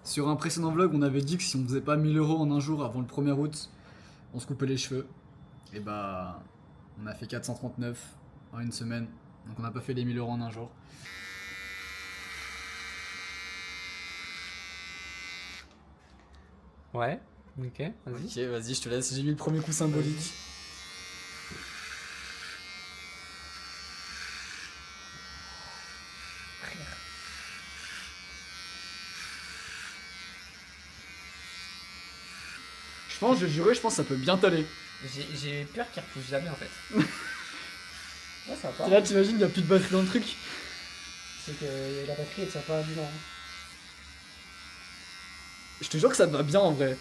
Sur un précédent vlog, on avait dit que si on faisait pas 1000 € en un jour avant le 1er août, on se coupait les cheveux. Et bah, on a fait 439 en une semaine. Donc on n'a pas fait les 1000 € en un jour. Ouais, ok, vas-y. Ok, vas-y, je te laisse. J'ai mis le premier coup symbolique. Je pense, je jurais, je pense que ça peut bien t'aller. J'ai peur qu'il repousse jamais en fait. Ouais, ça va pas. Et là, t'imagines, il n'y a plus de batterie dans le truc. C'est que la batterie elle tient pas du long. Je te jure que ça te va bien en vrai.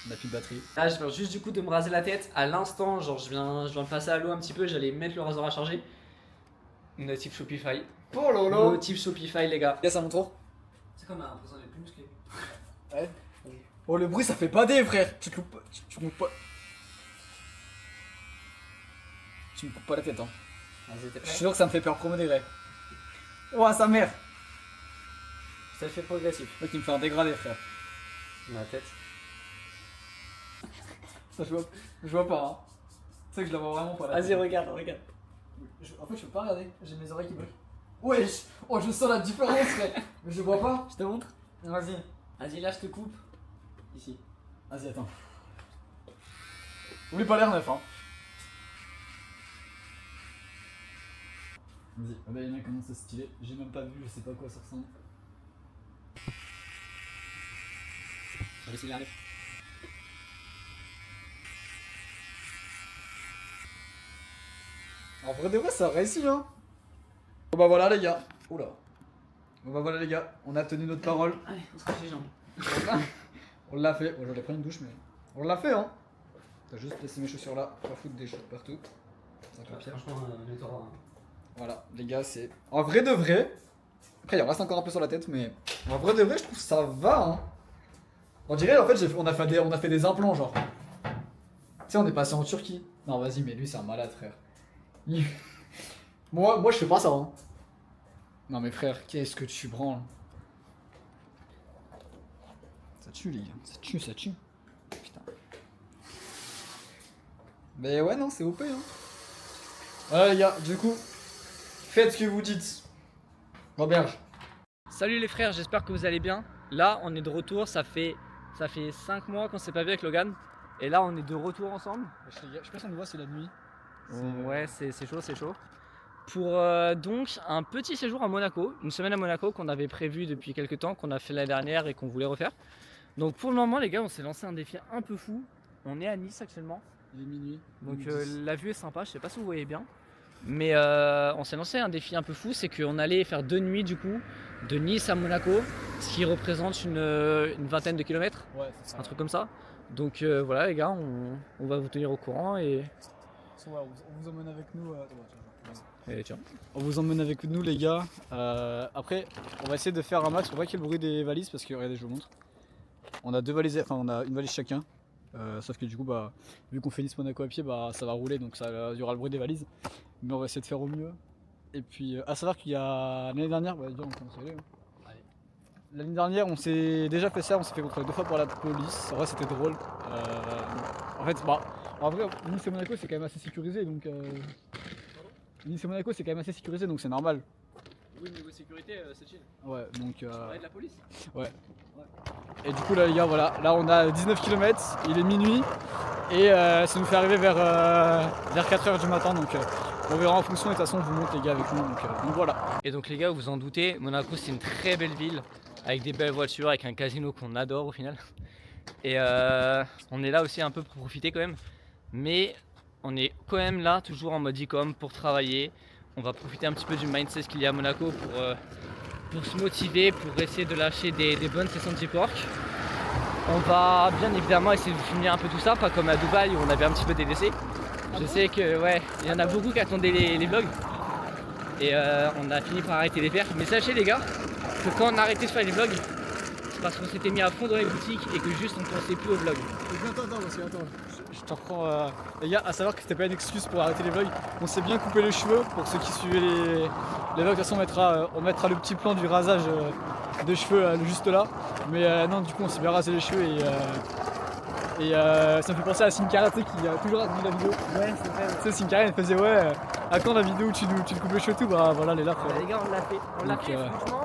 On a plus de batterie. Là, je viens juste du coup de me raser la tête à l'instant. Genre, je viens de passer à l'eau un petit peu. J'allais mettre le rasoir à charger. Notif Shopify. Oh lolo. Notif Shopify, les gars. Yes, à mon tour. C'est comme un présent les plus musclés. Ouais. Oh, le bruit, ça fait pas des frère. Tu te loupes pas. Tu me coupes pas. Tu me coupes pas la tête, hein. Vas-y, t'es Je prêt? suis sûr que ça me fait peur premier degré. Oh, sa mère. Ça le fait progressif. Mec, il me fait un dégradé, frère. Ma tête. Ça, je vois pas, hein. Tu sais que je la vois vraiment pas là. Vas-y, regarde. En fait, je peux pas regarder. J'ai mes oreilles qui bloquent. Wesh. Oh, je sens la différence, frère. Mais je vois pas. Je te montre. Vas-y. Vas-y, là, je te coupe. Ici. Vas-y, attends. Oublie pas l'air neuf, hein. Vas-y, ah bah les mecs commencent à stylé. J'ai même pas vu, je sais pas à quoi ça ressemble. Je vais essayer d'arriver. En vrai de vrai, ça a réussi, hein. Bon bah voilà les gars. Oula. Bon bah voilà les gars, on a tenu notre parole. Allez, on se cache les jambes. On l'a fait. Bon, j'allais prendre une douche, mais on l'a fait, hein. T'as juste laissé mes chaussures là, pas foutre des choses partout. Ça va pire. Franchement, nettoie. Voilà, les gars, c'est. En vrai de vrai. Après, il en reste encore un peu sur la tête, mais. En vrai de vrai, je trouve que ça va, hein. On dirait, en fait, on a fait des implants, genre. Tu sais, on est passé en Turquie. Non, vas-y, mais lui, c'est un malade, frère. Il- moi, je fais pas ça, hein. Non, mais frère, qu'est-ce que tu branles? Ça tue, les gars. Ça tue, ça tue. Putain. Mais ouais, non, c'est OP, hein. Voilà, les gars, du coup, faites ce que vous dites. Roberge. Salut les frères, j'espère que vous allez bien. Là, on est de retour. Ça fait 5 mois qu'on s'est pas vu avec Logan. Et là, on est de retour ensemble. Je sais pas si on le voit, c'est la nuit. Ouais, c'est chaud, c'est chaud. Pour donc un petit séjour à Monaco, une semaine à Monaco qu'on avait prévu depuis quelques temps, qu'on a fait l'année dernière et qu'on voulait refaire. Donc pour le moment les gars, on s'est lancé un défi un peu fou. On est à Nice actuellement. Il est minuit. Donc minuit 10. la vue est sympa, je sais pas si vous voyez bien. Mais on s'est lancé un défi un peu fou, c'est qu'on allait faire 2 nuits du coup, de Nice à Monaco, ce qui représente une vingtaine de kilomètres, Ouais, c'est ça. un truc comme ça. Donc voilà les gars, on va vous tenir au courant et On vous emmène avec nous. tiens. On vous emmène avec nous, les gars. Après, on va essayer de faire un max pour pas qu'il y ait le bruit des valises parce que regardez, je vous montre. On a deux valises, enfin on a une valise chacun. Sauf que du coup, bah, vu qu'on fait Nice Monaco à pied, bah, ça va rouler donc il y aura le bruit des valises. Mais on va essayer de faire au mieux. Et puis, à savoir qu'il y a l'année dernière, bah, on commence à y aller, hein. L'année dernière, on s'est déjà fait ça, on s'est fait contrôler 2 fois par la police. En vrai, c'était drôle. En fait, bah, en vrai, Nice et Monaco, c'est quand même assez sécurisé donc. Nice et Monaco, c'est quand même assez sécurisé donc c'est normal. Oui, niveau sécurité, c'est chill. Ouais, donc. De la police. Et du coup, là, les gars, voilà. Là, on a 19 km, il est minuit. Et ça nous fait arriver vers 4h du matin. Donc, on verra en fonction. Et de toute façon, on vous montre, les gars, avec nous. Donc voilà. Et donc les gars, vous en doutez, Monaco c'est une très belle ville avec des belles voitures, avec un casino qu'on adore au final. Et on est là aussi un peu pour profiter quand même. Mais on est quand même là, toujours en mode e-com pour travailler. On va profiter un petit peu du mindset qu'il y a à Monaco pour se motiver, pour essayer de lâcher des bonnes sessions de G-Pork. On va bien évidemment essayer de filmer un peu tout ça, pas comme à Dubaï où on avait un petit peu délaissé. Je sais que ouais, il y en a beaucoup qui attendaient les vlogs. Et on a fini par arrêter de les faire. Mais sachez les gars, que quand on a arrêté de faire les vlogs, parce qu'on s'était mis à fond dans les boutiques et que juste on pensait plus au vlog. Attends, parce que attends, je te reprends. Les gars, à savoir que c'était pas une excuse pour arrêter les vlogs. On s'est bien coupé les cheveux pour ceux qui suivaient les vlogs. De toute façon, on mettra le petit plan du rasage des cheveux juste là. Mais non, du coup, on s'est bien rasé les cheveux et ça me fait penser à Sinkara qui a toujours raconté la vidéo. Ouais, c'est vrai. Tu sais, Sinkara elle faisait ouais, à quand la vidéo où tu te coupes les cheveux tout? Bah voilà, elle est là. Bah, les gars, on l'a fait. On l'a Donc, fait, franchement.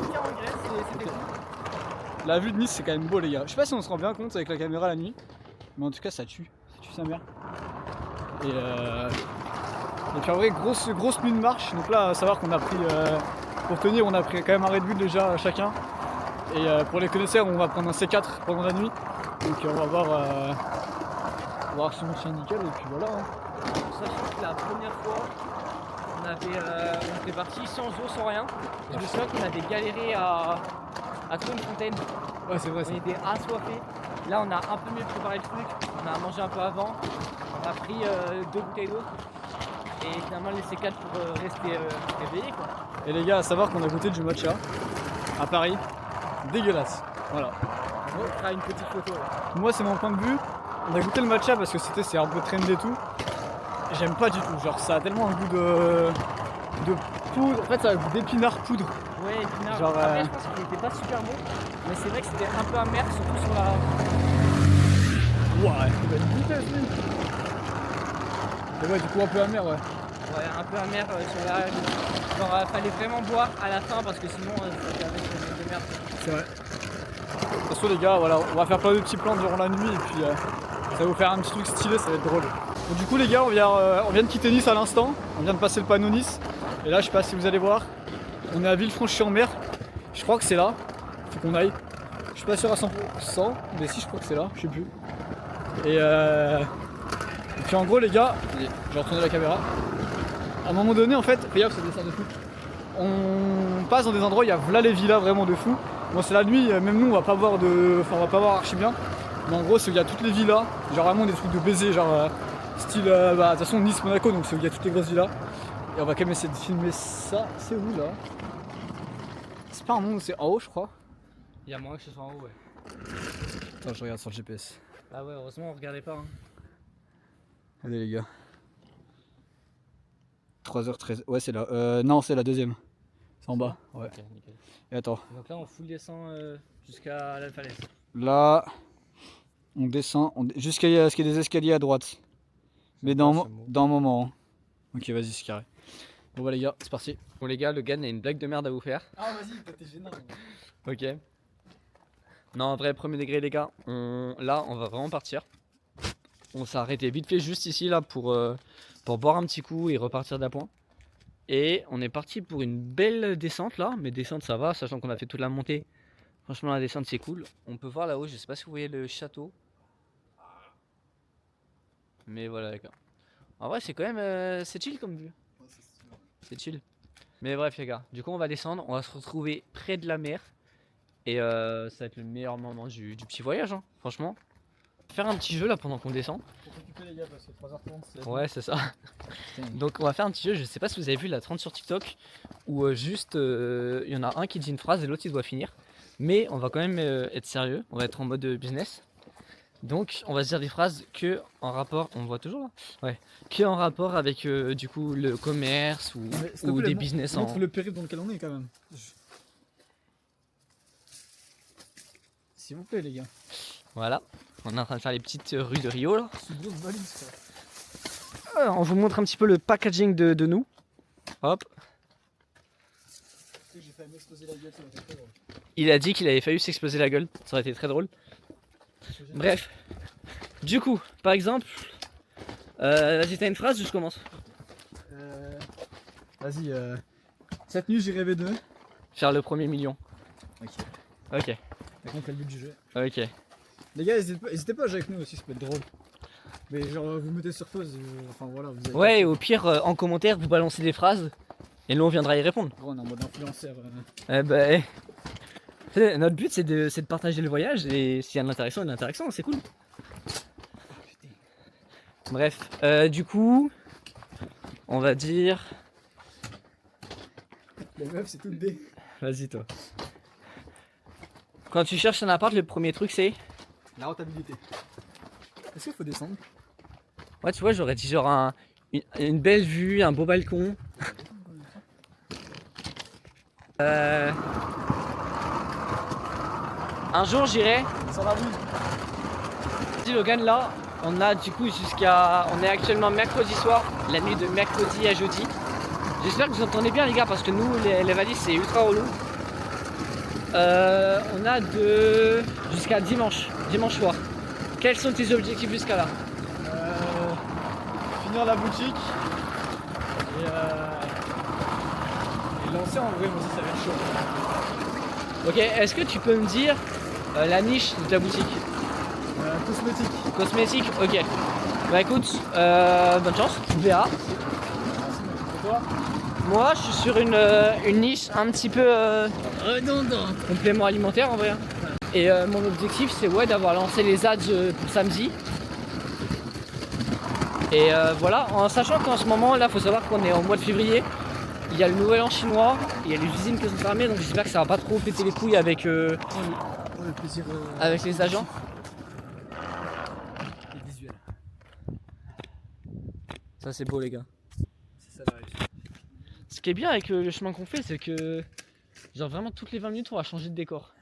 Aucun regret, c'était cool. La vue de Nice, c'est quand même beau, les gars. Je sais pas si on se rend bien compte avec la caméra la nuit, mais en tout cas, ça tue sa mère. Et puis en vrai, grosse nuit de marche. Donc là, à savoir qu'on a pris, pour tenir, on a pris quand même un Red Bull déjà chacun. Et pour les connaisseurs, on va prendre un C4 pendant la nuit. Donc on va voir si on tient nickel. Et puis voilà. Sachant que la première fois, on était parti sans eau, sans rien. Je me souviens qu'on avait galéré à trouver une fontaine. Ouais, c'est vrai. On était assoiffés. Là, on a un peu mieux préparé le truc. On a mangé un peu avant. On a pris 2 bouteilles d'eau. Et finalement, les C4 pour rester réveillés, quoi. Et les gars, à savoir qu'on a goûté du matcha à Paris. Dégueulasse. Voilà. On fera une petite photo. Là. Moi, c'est mon point de vue. On a goûté le matcha parce que c'est un peu trendy et tout. J'aime pas du tout. Genre, ça a tellement un goût de poudre. En fait, ça a un goût d'épinard poudre. Ouais, épinard. Genre, après, je pense qu'il était pas super bon. Mais c'est vrai que c'était un peu amer, surtout sur la. Ouais, il va être goûter, lui. Et ouais, du coup, un peu amer, ouais. Ouais, un peu amer sur la. Genre, fallait vraiment boire à la fin parce que sinon, ça fait avec de merde. C'est vrai. De toute façon, les gars, voilà, on va faire plein de petits plans durant la nuit et puis ça va vous faire un petit truc stylé, ça va être drôle. Bon, du coup, les gars, on vient de quitter Nice à l'instant. On vient de passer le panneau Nice. Et là, je sais pas si vous allez voir, on est à Villefranche-sur-Mer. Je crois que c'est là. Faut qu'on aille. Je suis pas sûr à 100%, mais si, je crois que c'est là, je sais plus. Et puis en gros, les gars, je vais retourner la caméra. À un moment donné, en fait, fais gaffe, ça descend de fou. On passe dans des endroits où il y a là les villas vraiment de fou. Bon, c'est la nuit, même nous on va pas voir on va pas voir archi bien. Mais en gros, c'est où il y a toutes les villas, genre vraiment des trucs de baiser, genre style, de toute façon Nice, Monaco, donc c'est où il y a toutes les grosses villas. Et on va quand même essayer de filmer ça. C'est où là? C'est pas un monde, c'est en haut, je crois. Il y a moyen que ce soit en haut, ouais. Attends, je regarde sur le GPS. Ah ouais, heureusement, on regardait pas. Hein. Allez les gars. 3h13. Ouais, c'est là. Non, c'est la deuxième. C'est en bas. Ouais. Ok, nickel. Et attends. Donc là, on full descend jusqu'à la falaise. Là, on descend jusqu'à ce qu'il y ait des escaliers à droite. Mais dans un moment. Hein. Ok, vas-y, c'est carré. Bon, bah, les gars, c'est parti. Bon, les gars, Logan a une blague de merde à vous faire. Ah, vas-y, t'es gênant. Ok. Non, en vrai, premier degré, les gars. Là, on va vraiment partir. On s'est arrêté vite fait juste ici, là, pour boire un petit coup et repartir d'appoint. Et on est parti pour une belle descente, là. Mais descente, ça va, sachant qu'on a fait toute la montée. Franchement, la descente, c'est cool. On peut voir là-haut, je sais pas si vous voyez le château. Mais voilà, les gars. En vrai, c'est quand même... c'est chill comme vue. C'est chill. Mais bref, les gars. Du coup, on va descendre. On va se retrouver près de la mer. Et ça va être le meilleur moment du petit voyage, hein, franchement. Faire un petit jeu là pendant qu'on descend. Faut s'occuper les gars parce que 3h30 Ouais, c'est ça. Donc on va faire un petit jeu, je sais pas si vous avez vu la 30 sur TikTok où juste il y en a un qui dit une phrase et l'autre il doit finir. Mais on va quand même être sérieux, on va être en mode business. Donc on va se dire des phrases que en rapport, on me voit toujours là. Ouais, que en rapport avec du coup le commerce ou des business en. Montre le périple dans lequel on est quand même. S'il vous plaît les gars. Voilà, on est en train de faire les petites rues de Rio là. C'est une grosse valise On vous montre un petit peu le packaging de nous. Hop. J'ai failli m'exploser la gueule, ça m'a fait très drôle. Il a dit qu'il avait failli s'exploser la gueule, ça aurait été très drôle. Bref. Du coup, par exemple, vas-y, t'as une phrase ou je commence? Vas-y, cette nuit j'ai rêvé de. Faire le premier million. Ok. Ok. T'as compris le but du jeu. Ok. Les gars, n'hésitez pas à jouer avec nous aussi, ça peut être drôle. Mais genre, vous mettez sur pause, enfin voilà. Vous avez Ouais, au pire, en commentaire, vous balancez des phrases et nous on viendra y répondre. on est en mode influenceur. Eh ben, notre but c'est de partager le voyage et s'il y a de l'interaction, c'est cool. Bref, du coup, on va dire. Les meufs, c'est toutes des. Vas-y, toi. Quand tu cherches un appart, le premier truc c'est. La rentabilité. Est-ce qu'il faut descendre? Ouais, tu vois, j'aurais dit genre une belle vue, un beau balcon. Un jour j'irai. Sans la boue. Dis Logan, là, on a du coup on est actuellement mercredi soir, la nuit de mercredi à jeudi. J'espère que vous entendez bien les gars parce que nous les valises c'est ultra relou. On a jusqu'à dimanche soir. Quels sont tes objectifs jusqu'à là? Finir la boutique et lancer en vrai, moi aussi ça va être chaud. Ok, est-ce que tu peux me dire la niche de ta boutique? Cosmétique. Cosmétique, ok. Bah écoute, bonne chance, on verra. Merci, et toi? Moi je suis sur une niche un petit peu redondante. Complément alimentaire en vrai. Et mon objectif c'est d'avoir lancé les ads pour samedi. Et voilà, en sachant qu'en ce moment là faut savoir qu'on est au mois de février. Il y a le nouvel an chinois, il y a les usines qui sont fermées donc j'espère que ça va pas trop péter les couilles avec, avec les agents. Et visuel. Ça c'est beau les gars. C'est ça la réussite. Ce qui est bien avec le chemin qu'on fait c'est que genre vraiment toutes les 20 minutes on va changer de décor.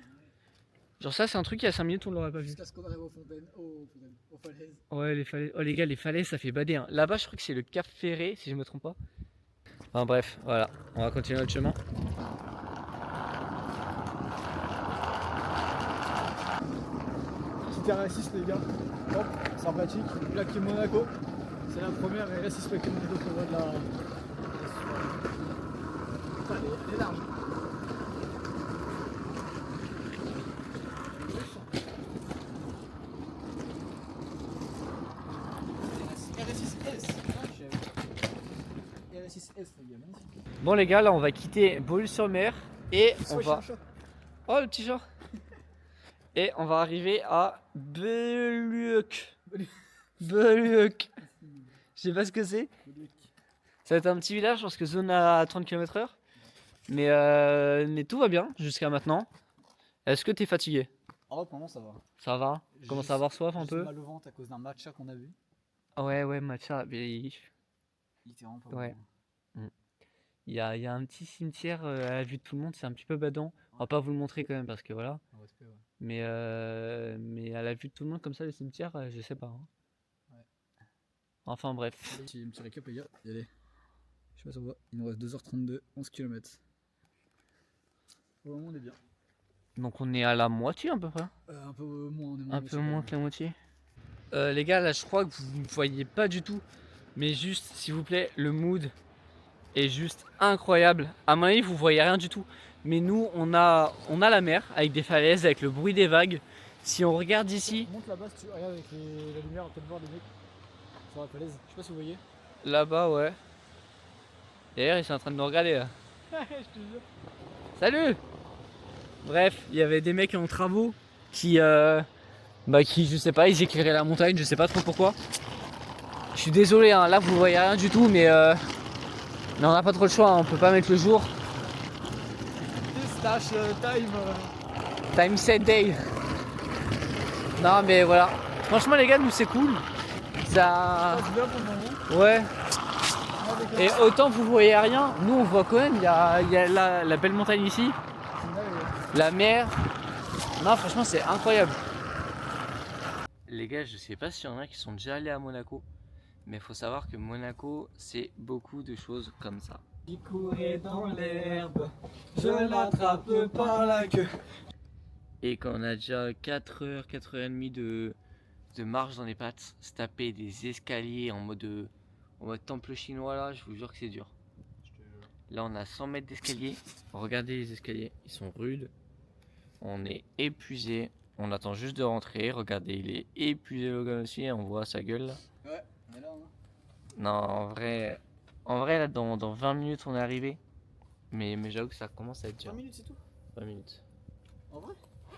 Genre ça c'est un truc il y a 5 minutes on l'aurait pas vu. Jusqu'à ce qu'on arrive aux falaises. Ouais les falaises, oh les gars les falaises ça fait bader hein. Là-bas je crois que c'est le Cap Ferré si je me trompe pas. Enfin bref voilà, on va continuer notre chemin. Petit RS6 les gars, hop, sympathique, plaqué Monaco. C'est la première RS6 plaqué Monaco qu'on voit de la... Putain, elle est large. Bon les gars là on va quitter Beaulieu-sur-Mer et on va... Oh le petit chat. Et on va arriver à Beluec. Beluec. Je sais pas ce que c'est. Ça va être un petit village parce que zone à 30 km/h. Mais tout va bien jusqu'à maintenant. Est-ce que t'es fatigué? Oh, pour moi ça va. Ça va? Commence à avoir soif un peu? J'ai mal au ventre à cause d'un matcha qu'on a vu. Ouais, matcha. Mais... Il était vraiment pas Ouais. bon. Il y a un petit cimetière à la vue de tout le monde, c'est un petit peu badant. On va pas vous le montrer quand même parce que voilà. Respect, ouais. Mais à la vue de tout le monde comme ça, le cimetière, je sais pas. Hein. Ouais. Enfin bref. Un petit récap les gars, y aller. Je sais pas si on voit, il nous reste 2h32, 11 km. Pour le moment on est bien. Donc on est à la moitié à peu près. Un peu moins, on est Un peu moins que la moitié. Les gars, là je crois que vous ne voyez pas du tout. Mais juste, s'il vous plaît, le mood est juste incroyable. À mon avis, vous voyez rien du tout. Mais nous, on a la mer avec des falaises, avec le bruit des vagues. Si on regarde ici... Monte là-bas si tu regardes avec la lumière, on peut peut-être voir des mecs sur la falaise. Je sais pas si vous voyez. Là-bas, ouais. D'ailleurs, ils sont en train de nous regarder là. Je te jure. Salut! Bref, il y avait des mecs en travaux qui, je sais pas, ils éclairaient la montagne, je sais pas trop pourquoi. Je suis désolé, hein, là vous voyez rien du tout, mais on n'a pas trop le choix, hein, on peut pas mettre le jour. Pistache time. Time set day. Non mais voilà. Franchement les gars, nous c'est cool. Ça. C'est bien pour le moment. Ouais. Et autant vous voyez rien, nous on voit quand même, il y a la belle montagne ici. La mer. Non franchement c'est incroyable. Les gars, je sais pas s'il y en a qui sont déjà allés à Monaco. Mais il faut savoir que Monaco, c'est beaucoup de choses comme ça. Il courait dans l'herbe, je l'attrape par la queue. Et quand on a déjà 4h, 4h30 de marche dans les pattes, se taper des escaliers en mode temple chinois là, je vous jure que c'est dur. Là on a 100 mètres d'escalier. Regardez les escaliers, ils sont rudes. On est épuisé. On attend juste de rentrer. Regardez, il est épuisé Logan aussi, on voit sa gueule là. Ouais, on est là. Hein. Non, en vrai là, dans 20 minutes on est arrivé. Mais j'avoue que ça commence à être dur. 20 minutes c'est tout? 20 minutes. En vrai?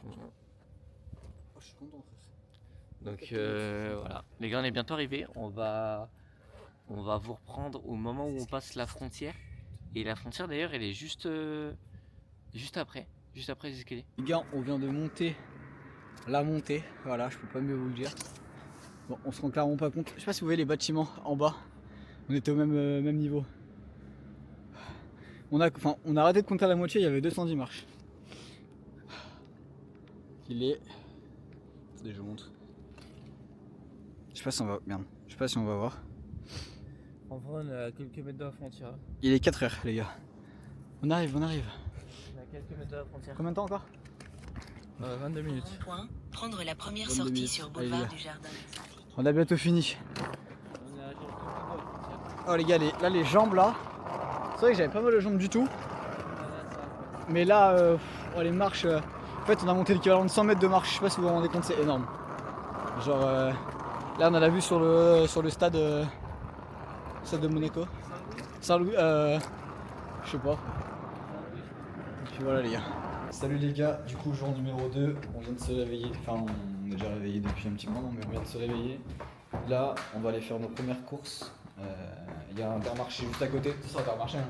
Mhm. Oh, je suis content. Donc voilà, les gars on est bientôt arrivés. On va vous reprendre au moment où on passe la frontière. Et la frontière d'ailleurs elle est juste après. juste après les escaliers. Les gars, on vient de monter la montée, voilà, je peux pas mieux vous le dire. Bon, on se rend clairement pas compte. Je sais pas si vous voyez les bâtiments en bas, on était au même niveau. On a arrêté de compter à la moitié, il y avait 210 marches. Il est... Attendez, je vous montre. Je sais pas si on va... Merde, je sais pas si on va voir. En vrai, on est à quelques mètres de la frontière. Il est 4h les gars. On arrive. On est à quelques mètres de la frontière. Combien de temps encore 22 minutes. Point, prendre la première 22 sortie minutes. sur Allez, boulevard les gars. du Jardin des Invalides. On a bientôt fini. On est à quelques mètres de la frontière. Oh les gars, là les jambes là. C'est vrai que j'avais pas mal de jambes du tout. Mais là, les marches... En fait, on a monté l'équivalent de 100 mètres de marche. Je sais pas si vous vous rendez compte, c'est énorme. Genre, là on a la vue sur le stade, stade de Monaco. Saint-Louis, je sais pas. Et puis voilà les gars. Salut les gars, du coup jour numéro 2, on vient de se réveiller, enfin on est déjà réveillé depuis un petit moment mais on vient de se réveiller. Là on va aller faire nos premières courses. Il y a un Intermarché juste à côté, c'est ça Intermarché hein.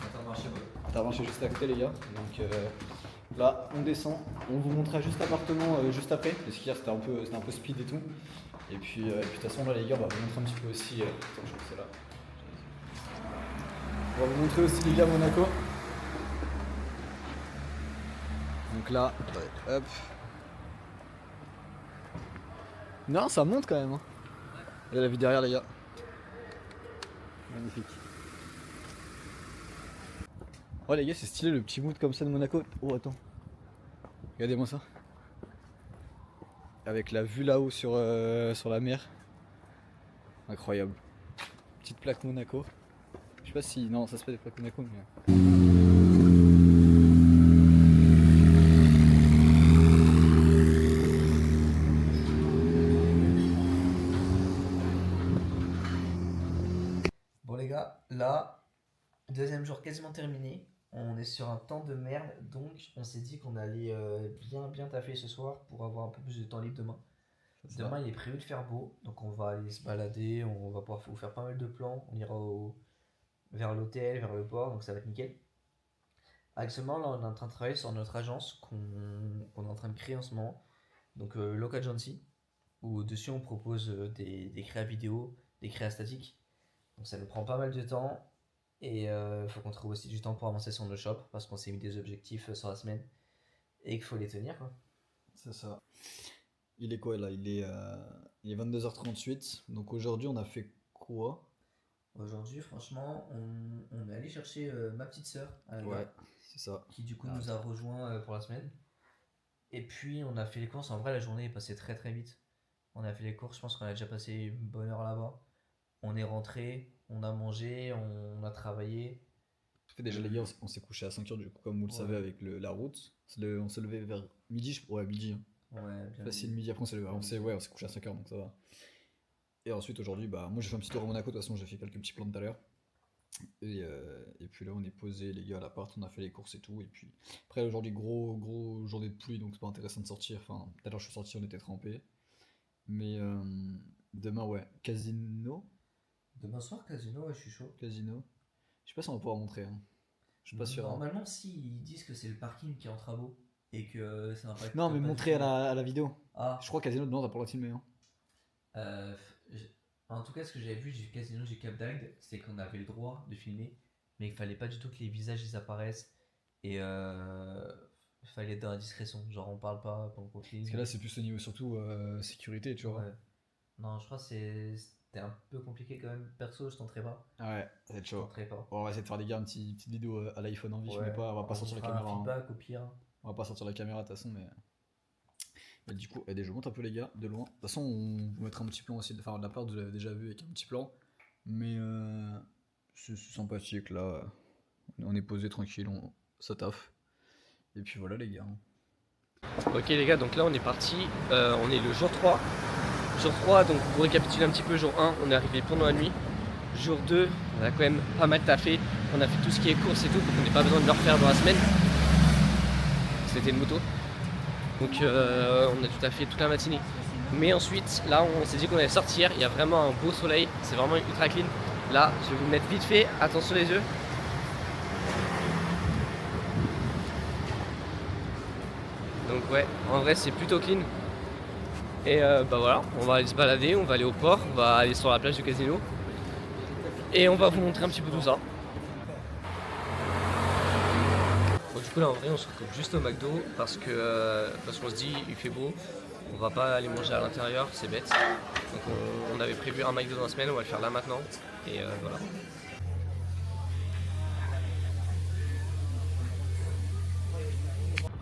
Intermarché, ouais. Intermarché juste à côté les gars. Donc là on descend, on vous montrera juste l'appartement juste après, parce qu'hier c'était un peu speed et tout. Et puis de toute façon là les gars on va vous montrer un petit peu aussi, attends, je crois que c'est là. On va vous montrer aussi les gars Monaco. Donc là, hop. Non, ça monte quand même. Hein. Il y a la vue derrière les gars. Magnifique. Oh les gars, c'est stylé le petit mood comme ça de Monaco. Oh attends. Regardez-moi ça. Avec la vue là-haut sur la mer. Incroyable. Petite plaque Monaco. Je sais pas si... Non, ça se fait des plaques Monaco mais... Bon les gars, là, deuxième jour quasiment terminé. On est sur un temps de merde, donc on s'est dit qu'on allait bien taffer ce soir pour avoir un peu plus de temps libre demain. Demain il est prévu de faire beau, donc on va aller se balader, on va pouvoir vous faire pas mal de plans. On ira vers l'hôtel, vers le port, donc ça va être nickel. Actuellement là on est en train de travailler sur notre agence qu'on est en train de créer en ce moment. Donc Loc Agency, où dessus on propose des créas vidéo, des créas statiques. Donc ça nous prend pas mal de temps et il faut qu'on trouve aussi du temps pour avancer sur nos shops parce qu'on s'est mis des objectifs sur la semaine et qu'il faut les tenir quoi. C'est ça. Il est quoi là il est 22h38. Donc aujourd'hui on a fait quoi? Aujourd'hui franchement on est allé chercher ma petite sœur Ouais, c'est ça. qui du coup nous a rejoint pour la semaine. Et puis on a fait les courses, en vrai la journée est passée très très vite. On a fait les courses, je pense qu'on a déjà passé une bonne heure là-bas. On est rentré, on a mangé, on a travaillé. Déjà les gars, on s'est couché à 5h du coup, comme vous le savez, avec la route. On s'est levé vers midi, ouais, midi. Hein. Ouais, bien Facile, midi après, on s'est couché à 5h, donc ça va. Et ensuite, aujourd'hui, bah, moi j'ai fait un petit tour à Monaco, de toute façon, j'ai fait quelques petits plans tout à l'heure. Et puis là, on est posé, les gars, à l'appart, on a fait les courses et tout. Et puis après, aujourd'hui, gros journée de pluie, donc c'est pas intéressant de sortir. Enfin, tout à l'heure, je suis sorti, on était trempés. Mais demain, ouais, casino. Demain soir, casino, ouais, je suis chaud. Casino. Je sais pas si on va pouvoir montrer. Hein. Je suis pas sûr. Normalement, si ils disent que c'est le parking qui est en travaux et que c'est un parking. Non, mais montrer à la vidéo. Ah. Je crois Casino, non, on va pas le filmer. Hein. En tout cas, ce que j'avais vu du casino du Cap d'Agde, c'est qu'on avait le droit de filmer, mais il fallait pas du tout que les visages ils apparaissent et il fallait être dans la discrétion. Genre, on parle pas pendant qu'on filme. Parce que là, c'est plus au niveau surtout sécurité, tu vois. Ouais. Non, je crois que c'était un peu compliqué quand même. Perso, je tenterai pas. Ouais, ça va être Je chaud. tenterai pas. Bon, on va essayer de faire les gars une petite vidéo à l'iPhone en vif, Ouais, mais pas, on va pas sortir la fera caméra. un Hein. feedback au pire. On va pas sortir la caméra de toute façon, mais du coup, je vous montre un peu les gars, de loin. De toute façon, on vous mettra un petit plan aussi, enfin de la part, vous l'avez déjà vu avec un petit plan. Mais c'est sympathique là. On est posé tranquille, ça taffe. Et puis voilà les gars. Ok les gars, donc là on est parti, on est le jour 3. Jour 3, donc pour récapituler un petit peu, jour 1, on est arrivé pendant la nuit. Jour 2, on a quand même pas mal taffé. On a fait tout ce qui est course et tout pour qu'on n'ait pas besoin de le refaire dans la semaine. C'était une moto. Donc on a tout à fait toute la matinée. Mais ensuite, là on s'est dit qu'on allait sortir, il y a vraiment un beau soleil, c'est vraiment ultra clean. Là, je vais vous mettre vite fait, attention les yeux. Donc ouais, en vrai c'est plutôt clean. Et bah voilà, on va aller se balader, on va aller au port, on va aller sur la plage du casino. Et on va vous montrer un petit peu tout ça. Bon, du coup là en vrai on se retrouve juste au McDo parce qu'on se dit il fait beau, on va pas aller manger à l'intérieur, c'est bête. Donc on avait prévu un McDo dans la semaine, on va le faire là maintenant. Et voilà.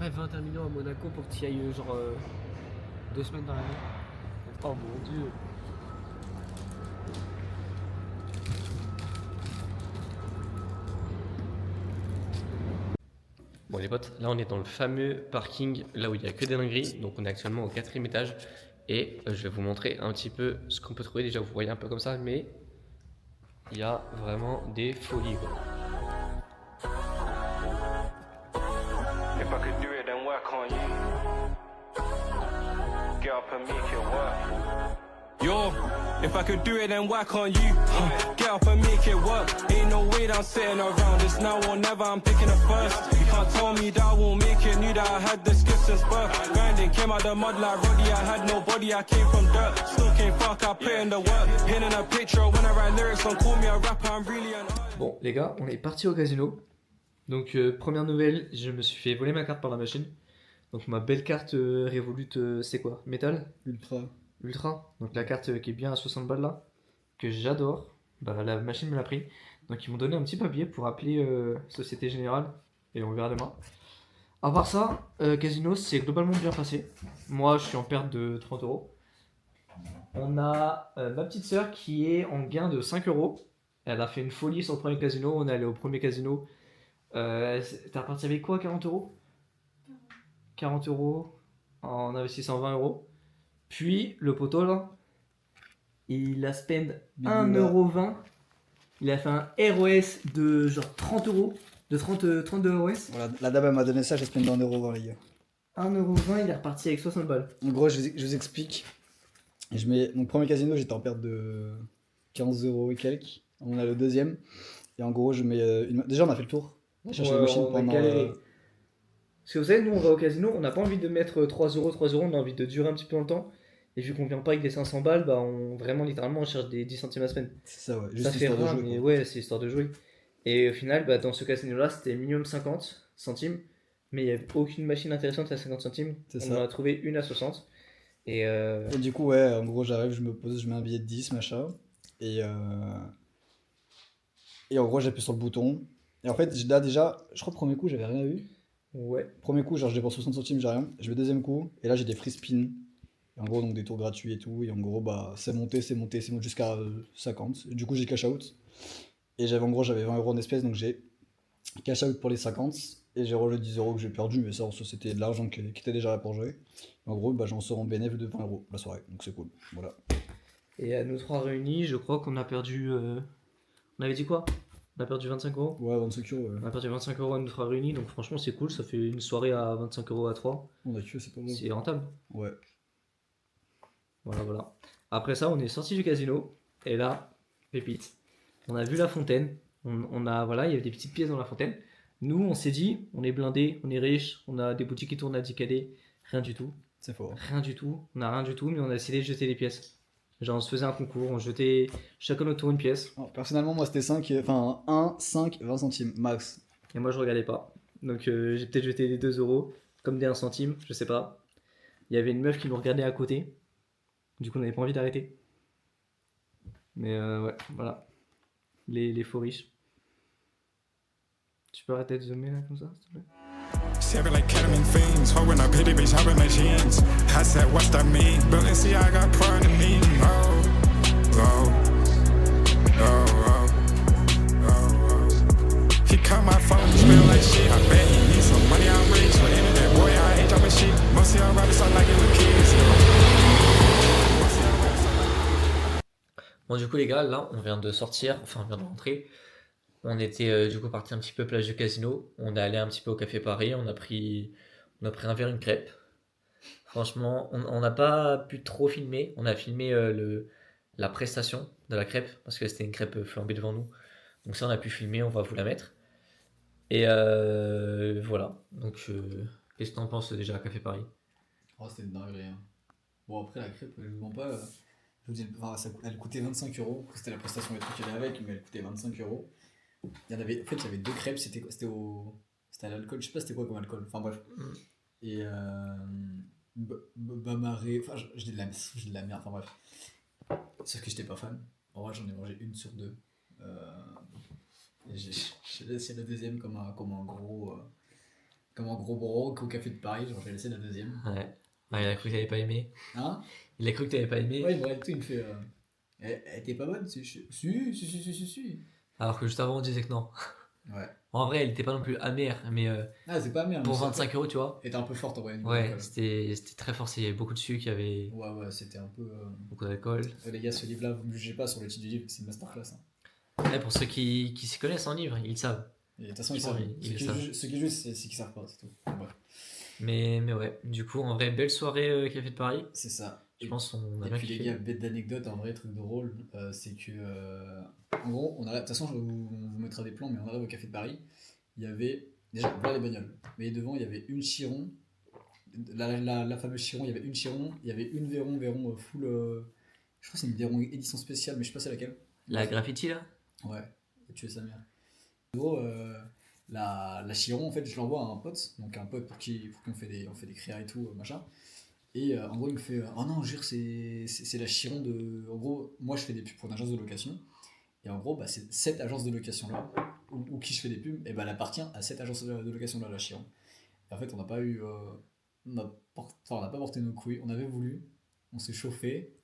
Ouais, 21 millions à Monaco pour que tu y ailles genre 2 semaines dans l'année. Oh mon dieu. Bon les potes, là on est dans le fameux parking, là où il n'y a que des dingueries. Donc on est actuellement au 4e étage. Et je vais vous montrer un petit peu ce qu'on peut trouver. Déjà vous voyez un peu comme ça, mais il y a vraiment des folies quoi. If I could do it, then work on you. Get up and make it work. Yo, if I could do it, then work on you. Get up and make it work. Ain't no way that I'm sitting around. It's now or never, I'm picking it first. You can't tell me that I won't make it. Knew that I had the skills since birth. Grinding, came out the mud like Roddy. I had no body, I came from dirt. Still came fuck, I put in the work. Painting a picture when I write lyrics. Don't call me a rapper, I'm really an artist. Bon les gars, on est parti au casino. Donc première nouvelle, je me suis fait voler ma carte par la machine. Donc ma belle carte Revolut, c'est quoi? Métal? Ultra. Donc la carte qui est bien à 60 balles là, que j'adore. Bah la machine me l'a pris. Donc ils m'ont donné un petit papier pour appeler Société Générale. Et on verra demain. À part ça, casino c'est globalement bien passé. Moi je suis en perte de 30 euros. On a ma petite sœur qui est en gain de 5 euros. Elle a fait une folie sur le premier casino. On est allé au premier casino. T'es reparti avec quoi? 40 euros 40 euros en investissant 20 euros. Puis le poteau là, il a spend 1,20€. Il a fait un ROS de genre 30 euros. De 32 ROS. Voilà, la dame elle m'a donné ça, j'ai spend 1€ les gars. 1,20€, il est reparti avec 60 balles. En gros, je vous explique. Mon premier casino, j'étais en perte de 15 € et quelques. On a le deuxième. Et en gros, je mets déjà, on a fait le tour. On a cherché la machine on a pendant. galéré. Parce que vous savez, nous on va au casino, on n'a pas envie de mettre 3 euros, on a envie de durer un petit peu dans le temps. Et vu qu'on vient pas avec des 500 balles, bah vraiment littéralement on cherche des 10 centimes à la semaine. C'est ça, ouais. Juste Ça fait histoire rare, de jouer, mais quoi. ouais, c'est histoire de jouer. Et au final, bah, dans ce casino-là, c'était minimum 50 centimes. Mais il n'y avait aucune machine intéressante à 50 centimes. C'est On ça. en a trouvé une à 60. Et Et du coup, ouais, en gros, j'arrive, je me pose, je mets un billet de 10, machin. Et en gros, j'appuie sur le bouton. Et en fait, là, déjà, je crois, premier coup, j'avais rien eu. ouais. Premier coup, genre, je dépense 60 centimes, j'ai rien. Je vais deuxième coup, et là, j'ai des free spins. Et en gros, donc des tours gratuits et tout. Et en gros, bah, c'est monté jusqu'à 50. Et du coup, j'ai cash out. Et j'avais 20 euros en espèces, donc j'ai cash out pour les 50. Et j'ai rejoué 10 euros que j'ai perdu, mais ça, en soi, c'était de l'argent qui était déjà là pour jouer. En gros, bah, j'en sors en bénéfice de 20 euros la soirée, donc c'est cool. Voilà. Et à nous trois réunis, je crois qu'on a perdu. On avait dit quoi? On a perdu 25 euros. Ouais, 25 euros, ouais. On a perdu 25 euros à nous trois réunis, donc franchement, c'est cool. Ça fait une soirée à 25 euros à 3. On a tué, c'est pas mal. C'est rentable. Ouais. Voilà. Après ça, on est sorti du casino. Et là, pépite. On a vu la fontaine. Voilà, il y avait des petites pièces dans la fontaine. Nous, on s'est dit, on est blindés, on est riches, on a des boutiques qui tournent à 10 KD. Rien du tout. C'est fort. Rien du tout. On a rien du tout, mais on a décidé de jeter des pièces. Genre, on se faisait un concours, on jetait chacun notre tour une pièce. Alors, personnellement, moi, c'était 1, 5, 20 centimes, max. Et moi, je regardais pas. Donc, j'ai peut-être jeté des 2 euros, comme des 1 centime, je sais pas. Il y avait une meuf qui nous regardait à côté. Du coup, on n'avait pas envie d'arrêter. Mais ouais, voilà. Les faux riches. Tu peux arrêter de zoomer là comme ça, s'il te plaît? Seven like ketamine fiends, holding up pity bitch, hopping my jeans. I said, what's that mean? But let's see, I got pride in me. Oh, oh, oh, oh, oh, oh. He cut my phone, smell like shit. I bet he needs some money, I'm rich. For internet, boy, I ain't dropping shit. Most of y'all rappers are like it with kids. Bon du coup les gars, là on vient de sortir, enfin on vient de rentrer. On était du coup parti un petit peu plage du casino. On est allé un petit peu au Café Paris, on a pris un verre, une crêpe. Franchement, on n'a pas pu trop filmer. On a filmé la prestation de la crêpe, parce que c'était une crêpe flambée devant nous. Donc ça on a pu filmer, on va vous la mettre. Et voilà, donc Qu'est-ce que t'en penses déjà à Café Paris? Oh, c'était une dinguerie. Hein. Bon, après, la crêpe, je vous mens pas. Je vous dis, enfin, elle coûtait 25 euros. C'était la prestation et tout qu'il y avait avec, mais elle coûtait 25 euros. Il y en avait, en fait, il y avait deux crêpes. C'était à l'alcool. Je sais pas c'était quoi comme alcool. Enfin, bref. Et Bamaré. Enfin, je dis de la merde. Enfin, bref. Sauf que j'étais pas fan. En vrai, j'en ai mangé une sur deux. Et j'ai laissé la deuxième comme un gros. Comme un gros broc au café de Paris. Genre, j'ai laissé la deuxième. Ouais. Ah, il a cru que t'avais pas aimé. Hein? Il a cru que t'avais pas aimé. Ouais, vrai, tout, il me fait. Elle était pas bonne, si. Alors que juste avant, on disait que non. Ouais. En vrai, elle était pas non plus amère, mais Ah, c'est pas merde. pour 25 euros, tu vois. Elle était un peu forte en vrai. Ouais, c'était très fort. Il y avait beaucoup de sucre, il y avait Ouais, c'était un peu. beaucoup d'alcool. Les gars, ce livre-là, vous ne me jugez pas sur le titre du livre, c'est une masterclass. Hein. Ouais, pour ceux qui s'y connaissent en livre, ils le savent. Et de toute façon, ils Je pense savent. qu'ils le savent. Ceux qui jugent, c'est qu'ils savent pas, c'est tout. Bref. Mais ouais, du coup, en vrai, belle soirée Café de Paris. C'est ça. Je pense qu'on a Et bien puis les kiffé. gars, bête d'anecdote, un vrai truc drôle, c'est que. En gros, on arrive. De toute façon, on vous mettra des plans, mais on arrive au Café de Paris. Il y avait. Déjà, voilà les bagnoles. Mais devant, il y avait une Chiron. La fameuse Chiron, il y avait une Chiron. Il y avait une Véron full. Je crois que c'est une Véron édition spéciale, mais je sais pas c'est laquelle. La graffiti là? Ouais, et tuer sa mère. En gros, la Chiron, en fait, je l'envoie à un pote, donc un pote pour qu'on fait des créas et tout, machin. Et en gros, il me fait oh non, jure, c'est la Chiron de. En gros, moi je fais des pubs pour une agence de location. Et en gros, bah, c'est cette agence de location là, où qui je fais des pubs, et bah, elle appartient à cette agence de location là, la Chiron. Et en fait, on n'a pas eu. On n'a pas porté nos couilles, on avait voulu, on s'est chauffé,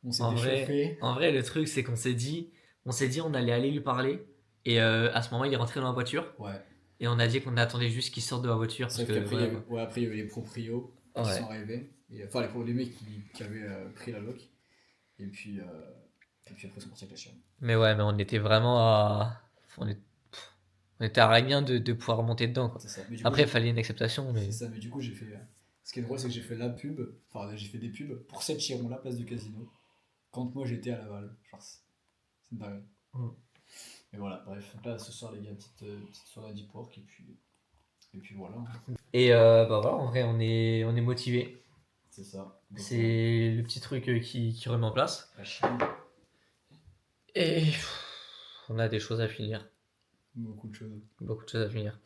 on s'est déchauffé. En vrai, le truc, c'est qu'on s'est dit, on allait aller lui parler. Et à ce moment, il est rentré dans la voiture. Ouais. Et on a dit qu'on attendait juste qu'il sorte de la voiture. Sauf qu'après, après, il y avait les proprios qui Ouais. sont arrivés. Et, enfin, les mecs qui avaient pris la loc. Et puis après, ils sont partis avec la Chiron. Mais ouais, mais on était vraiment à. On était à rien de pouvoir monter dedans, quoi. C'est ça. Mais du coup, Après, il fallait une acceptation, mais. c'est ça, mais du coup, j'ai fait. Ce qui est drôle, c'est que j'ai fait la pub. Enfin, j'ai fait des pubs pour cette Chiron là, place du casino. Quand moi j'étais à Laval. Genre, c'est une dingue. Mais voilà, bref. Donc là, ce soir, les gars, petite soirée à Deep Work. Et puis voilà. Et bah voilà, en vrai, on est motivé. C'est ça. Donc, C'est le petit truc qui remet en place. la Chiron, Et on a des choses à finir. beaucoup de choses. Beaucoup de choses à finir.